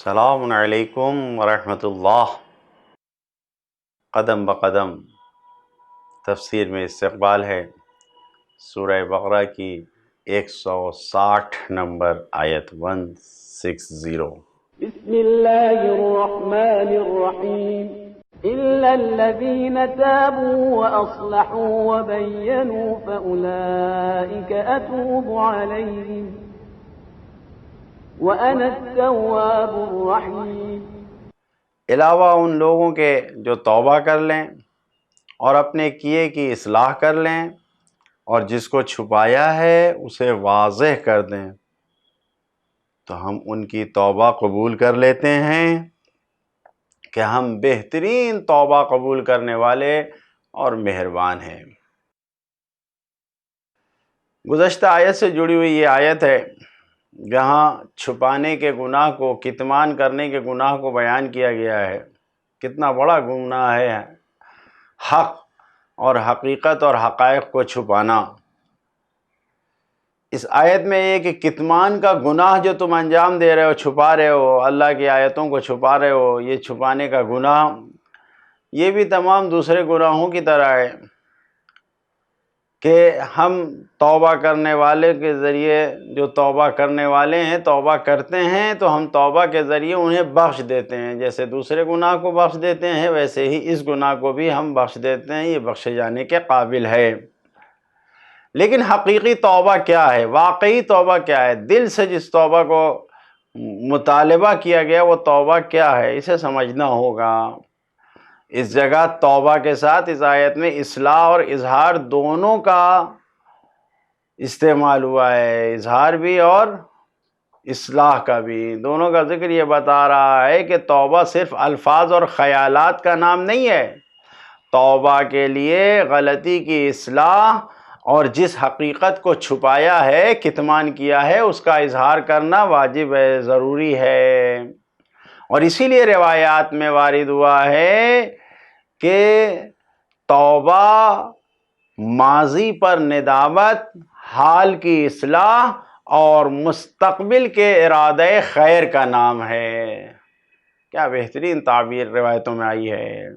السلام علیکم ورحمۃ اللہ۔ قدم بقدم تفسیر میں استقبال ہے سورہ بقرہ کی 160 نمبر آیت 160۔ بسم الله الرحمن الرحيم إلا الذين تابوا وأصلحوا وبينوا فأولئك أتوب عليهم وأنا التواب الرحيم۔ علاوہ ان لوگوں کے جو توبہ کر لیں اور اپنے کیے کی اصلاح کر لیں اور جس کو چھپایا ہے اسے واضح کر دیں تو ہم ان کی توبہ قبول کر لیتے ہیں کہ ہم بہترین توبہ قبول کرنے والے اور مہربان ہیں۔ گزشتہ آیت سے جڑی ہوئی یہ آیت ہے جہاں چھپانے کے گناہ کو، کتمان کرنے کے گناہ کو بیان کیا گیا ہے۔ کتنا بڑا گناہ ہے حق اور حقیقت اور حقائق کو چھپانا۔ اس آیت میں یہ کہ کتمان کا گناہ جو تم انجام دے رہے ہو، چھپا رہے ہو، اللہ کی آیتوں کو چھپا رہے ہو، یہ چھپانے کا گناہ یہ بھی تمام دوسرے گناہوں کی طرح ہے کہ ہم توبہ کرنے والے کے ذریعے، جو توبہ کرنے والے ہیں توبہ کرتے ہیں تو ہم توبہ کے ذریعے انہیں بخش دیتے ہیں۔ جیسے دوسرے گناہ کو بخش دیتے ہیں ویسے ہی اس گناہ کو بھی ہم بخش دیتے ہیں، یہ بخشے جانے کے قابل ہے۔ لیکن حقیقی توبہ کیا ہے؟ واقعی توبہ کیا ہے؟ دل سے جس توبہ کو مطالبہ کیا گیا وہ توبہ کیا ہے، اسے سمجھنا ہوگا۔ اس جگہ توبہ کے ساتھ اس آیت میں اصلاح اور اظہار دونوں کا استعمال ہوا ہے، اظہار بھی اور اصلاح کا بھی، دونوں کا ذکر یہ بتا رہا ہے کہ توبہ صرف الفاظ اور خیالات کا نام نہیں ہے۔ توبہ کے لیے غلطی کی اصلاح اور جس حقیقت کو چھپایا ہے، کتمان کیا ہے، اس کا اظہار کرنا واجب ہے، ضروری ہے۔ اور اسی لیے روایات میں وارد ہوا ہے کہ توبہ ماضی پر ندامت، حال کی اصلاح اور مستقبل کے ارادہ خیر کا نام ہے۔ کیا بہترین تعبیر روایتوں میں آئی ہے۔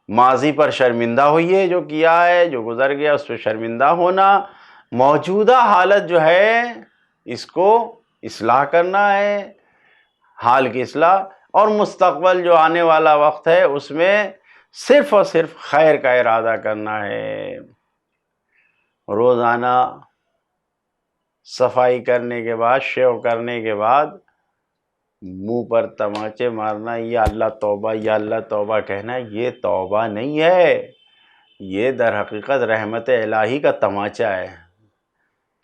ماضی پر شرمندہ ہوئیے، جو کیا ہے، جو گزر گیا اس پہ شرمندہ ہونا، موجودہ حالت جو ہے اس کو اصلاح کرنا ہے، حال کی اصلاح، اور مستقبل جو آنے والا وقت ہے اس میں صرف اور صرف خیر کا ارادہ کرنا ہے۔ روزانہ صفائی کرنے کے بعد، شیو کرنے کے بعد منہ پر تماچے مارنا، یا اللہ توبہ یا اللہ توبہ کہنا، یہ توبہ نہیں ہے، یہ در حقیقت رحمت الہی کا تماچا ہے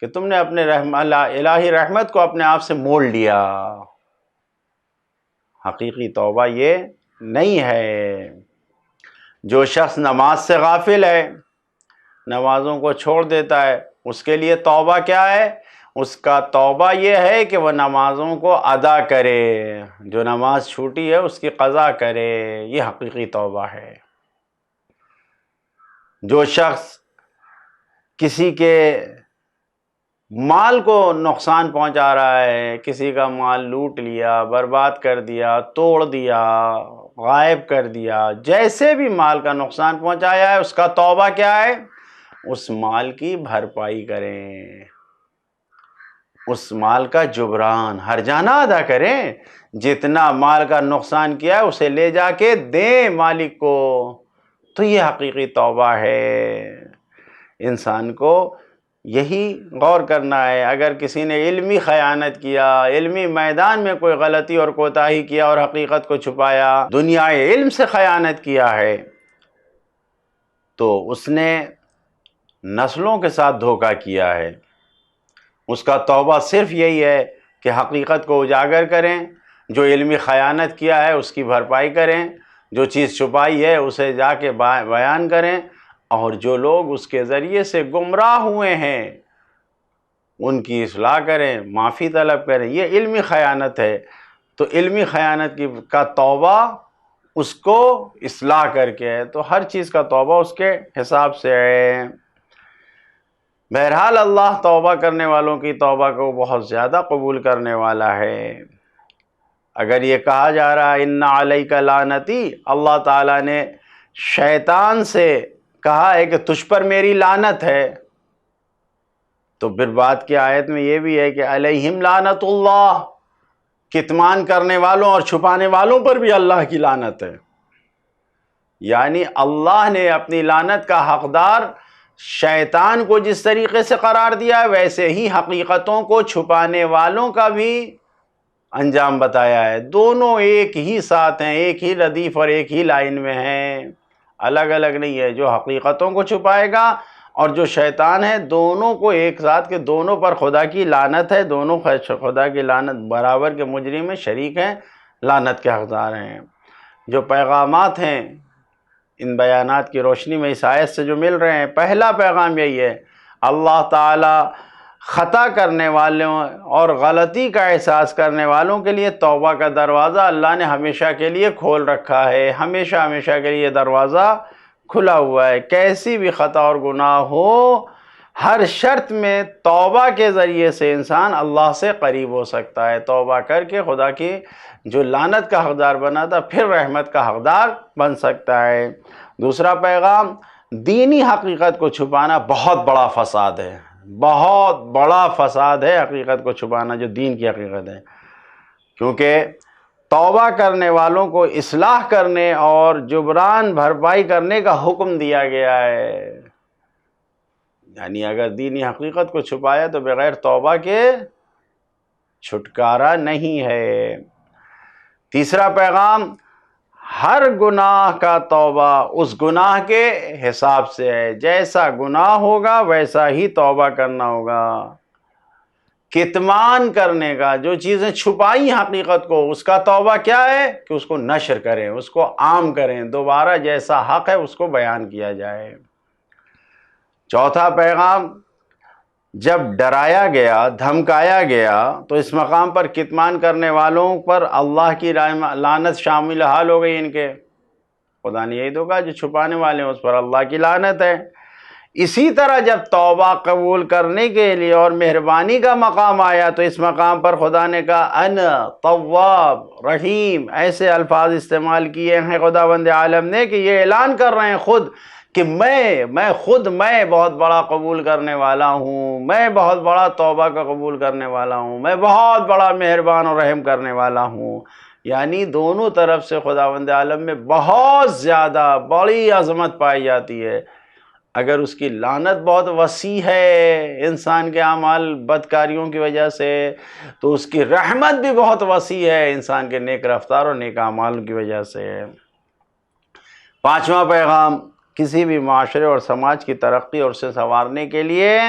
کہ تم نے اپنے الہی رحمت کو اپنے آپ سے موڑ لیا۔ حقیقی توبہ یہ نہیں ہے۔ جو شخص نماز سے غافل ہے، نمازوں کو چھوڑ دیتا ہے، اس کے لیے توبہ کیا ہے؟ اس کا توبہ یہ ہے کہ وہ نمازوں کو ادا کرے، جو نماز چھوٹی ہے اس کی قضا کرے، یہ حقیقی توبہ ہے۔ جو شخص کسی کے مال کو نقصان پہنچا رہا ہے، کسی کا مال لوٹ لیا، برباد کر دیا، توڑ دیا، غائب کر دیا، جیسے بھی مال کا نقصان پہنچایا ہے، اس کا توبہ کیا ہے؟ اس مال کی بھرپائی کریں، اس مال کا جبران، ہرجانہ ادا کریں، جتنا مال کا نقصان کیا ہے اسے لے جا کے دیں مالک کو، تو یہ حقیقی توبہ ہے۔ انسان کو یہی غور کرنا ہے۔ اگر کسی نے علمی خیانت کیا، علمی میدان میں کوئی غلطی اور کوتاہی کیا اور حقیقت کو چھپایا، دنیا علم سے خیانت کیا ہے، تو اس نے نسلوں کے ساتھ دھوکہ کیا ہے۔ اس کا توبہ صرف یہی ہے کہ حقیقت کو اجاگر کریں، جو علمی خیانت کیا ہے اس کی بھرپائی کریں، جو چیز چھپائی ہے اسے جا کے بیان کریں، اور جو لوگ اس کے ذریعے سے گمراہ ہوئے ہیں ان کی اصلاح کریں، معافی طلب کریں۔ یہ علمی خیانت ہے، تو علمی خیانت کا توبہ اس کو اصلاح کر کے ہے، تو ہر چیز کا توبہ اس کے حساب سے ہے۔ بہرحال اللہ توبہ کرنے والوں کی توبہ کو بہت زیادہ قبول کرنے والا ہے۔ اگر یہ کہا جا رہا ہے ان علیک لعنتی، اللہ تعالیٰ نے شیطان سے کہا ہے کہ تجھ پر میری لعنت ہے، تو پھر بات کی آیت میں یہ بھی ہے کہ علیہم لعنت اللہ، کتمان کرنے والوں اور چھپانے والوں پر بھی اللہ کی لعنت ہے۔ یعنی اللہ نے اپنی لعنت کا حقدار شیطان کو جس طریقے سے قرار دیا ہے، ویسے ہی حقیقتوں کو چھپانے والوں کا بھی انجام بتایا ہے۔ دونوں ایک ہی ساتھ ہیں، ایک ہی ردیف اور ایک ہی لائن میں ہیں، الگ الگ نہیں ہے۔ جو حقیقتوں کو چھپائے گا اور جو شیطان ہے، دونوں کو ایک ساتھ کے دونوں پر خدا کی لعنت ہے، دونوں خدا کی لعنت برابر کے مجرم ہیں، شریک ہیں، لعنت کے حقدار ہیں۔ جو پیغامات ہیں ان بیانات کی روشنی میں اس آیت سے جو مل رہے ہیں، پہلا پیغام یہی ہے، اللہ تعالی خطا کرنے والوں اور غلطی کا احساس کرنے والوں کے لیے توبہ کا دروازہ اللہ نے ہمیشہ کے لیے کھول رکھا ہے، ہمیشہ ہمیشہ کے لیے دروازہ کھلا ہوا ہے۔ کیسی بھی خطا اور گناہ ہو، ہر شرط میں توبہ کے ذریعے سے انسان اللہ سے قریب ہو سکتا ہے، توبہ کر کے خدا کی جو لعنت کا حقدار بنا تھا پھر رحمت کا حقدار بن سکتا ہے۔ دوسرا پیغام، دینی حقیقت کو چھپانا بہت بڑا فساد ہے، بہت بڑا فساد ہے حقیقت کو چھپانا جو دین کی حقیقت ہے، کیونکہ توبہ کرنے والوں کو اصلاح کرنے اور جبران بھرپائی کرنے کا حکم دیا گیا ہے۔ یعنی اگر دینی حقیقت کو چھپایا تو بغیر توبہ کے چھٹکارا نہیں ہے۔ تیسرا پیغام، ہر گناہ کا توبہ اس گناہ کے حساب سے ہے، جیسا گناہ ہوگا ویسا ہی توبہ کرنا ہوگا۔ کتمان کرنے کا، جو چیزیں چھپائی حقیقت کو، اس کا توبہ کیا ہے کہ اس کو نشر کریں، اس کو عام کریں، دوبارہ جیسا حق ہے اس کو بیان کیا جائے۔ چوتھا پیغام، جب ڈرایا گیا، دھمکایا گیا تو اس مقام پر کتمان کرنے والوں پر اللہ کی لعنت شامل حال ہو گئی ان کے۔ خدا نے یہی تو کہا جو چھپانے والے ہیں اس پر اللہ کی لعنت ہے۔ اسی طرح جب توبہ قبول کرنے کے لیے اور مہربانی کا مقام آیا تو اس مقام پر خدا نے کہا انا تواب رحیم، ایسے الفاظ استعمال کیے ہیں خداوند عالم نے کہ یہ اعلان کر رہے ہیں خود کہ میں بہت بڑا قبول کرنے والا ہوں، میں بہت بڑا توبہ کا قبول کرنے والا ہوں، میں بہت بڑا مہربان اور رحم کرنے والا ہوں۔ یعنی دونوں طرف سے خداوند عالم میں بہت زیادہ بڑی عظمت پائی جاتی ہے۔ اگر اس کی لعنت بہت وسیع ہے انسان کے اعمال بدکاریوں کی وجہ سے، تو اس کی رحمت بھی بہت وسیع ہے انسان کے نیک رفتار اور نیک اعمال کی وجہ سے۔ پانچواں پیغام، کسی بھی معاشرے اور سماج کی ترقی اور اسے سنوارنے کے لیے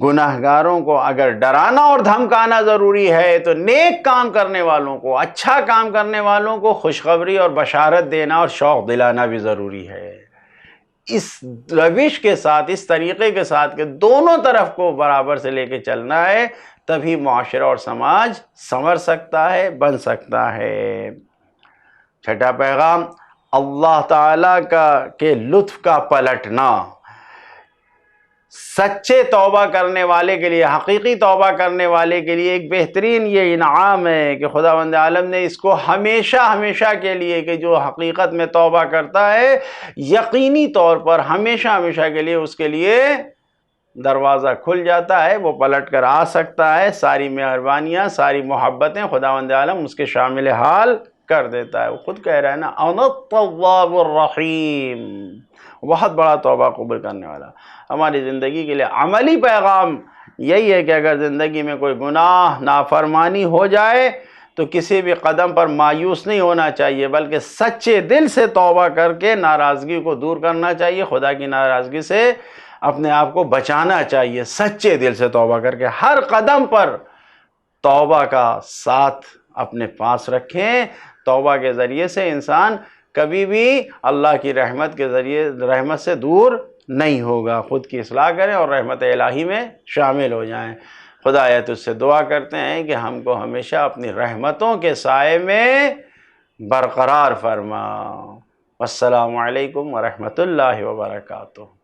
گناہگاروں کو اگر ڈرانا اور دھمکانا ضروری ہے تو نیک کام کرنے والوں کو، اچھا کام کرنے والوں کو خوشخبری اور بشارت دینا اور شوق دلانا بھی ضروری ہے۔ اس روش کے ساتھ، اس طریقے کے ساتھ کہ دونوں طرف کو برابر سے لے کے چلنا ہے، تبھی معاشرہ اور سماج سنور سکتا ہے، بن سکتا ہے۔ چھٹا پیغام، اللہ تعالیٰ کے لطف کا پلٹنا۔ سچے توبہ کرنے والے کے لیے، حقیقی توبہ کرنے والے کے لیے ایک بہترین یہ انعام ہے کہ خداوند عالم نے اس کو ہمیشہ ہمیشہ کے لیے، کہ جو حقیقت میں توبہ کرتا ہے یقینی طور پر ہمیشہ ہمیشہ کے لیے اس کے لیے دروازہ کھل جاتا ہے، وہ پلٹ کر آ سکتا ہے، ساری مہربانیاں، ساری محبتیں خداوند عالم اس کے شامل حال کر دیتا ہے۔ وہ خود کہہ رہا ہے نا انا التواب الرحیم، بہت بڑا توبہ قبول کرنے والا۔ ہماری زندگی کے لیے عملی پیغام یہی ہے کہ اگر زندگی میں کوئی گناہ، نافرمانی ہو جائے تو کسی بھی قدم پر مایوس نہیں ہونا چاہیے، بلکہ سچے دل سے توبہ کر کے ناراضگی کو دور کرنا چاہیے، خدا کی ناراضگی سے اپنے آپ کو بچانا چاہیے، سچے دل سے توبہ کر کے ہر قدم پر توبہ کا ساتھ اپنے پاس رکھیں۔ توبہ کے ذریعے سے انسان کبھی بھی اللہ کی رحمت کے ذریعے رحمت سے دور نہیں ہوگا۔ خود کی اصلاح کریں اور رحمت الہی میں شامل ہو جائیں۔ خدایت اس سے دعا کرتے ہیں کہ ہم کو ہمیشہ اپنی رحمتوں کے سائے میں برقرار فرما۔ السلام علیکم ورحمۃ اللہ وبرکاتہ۔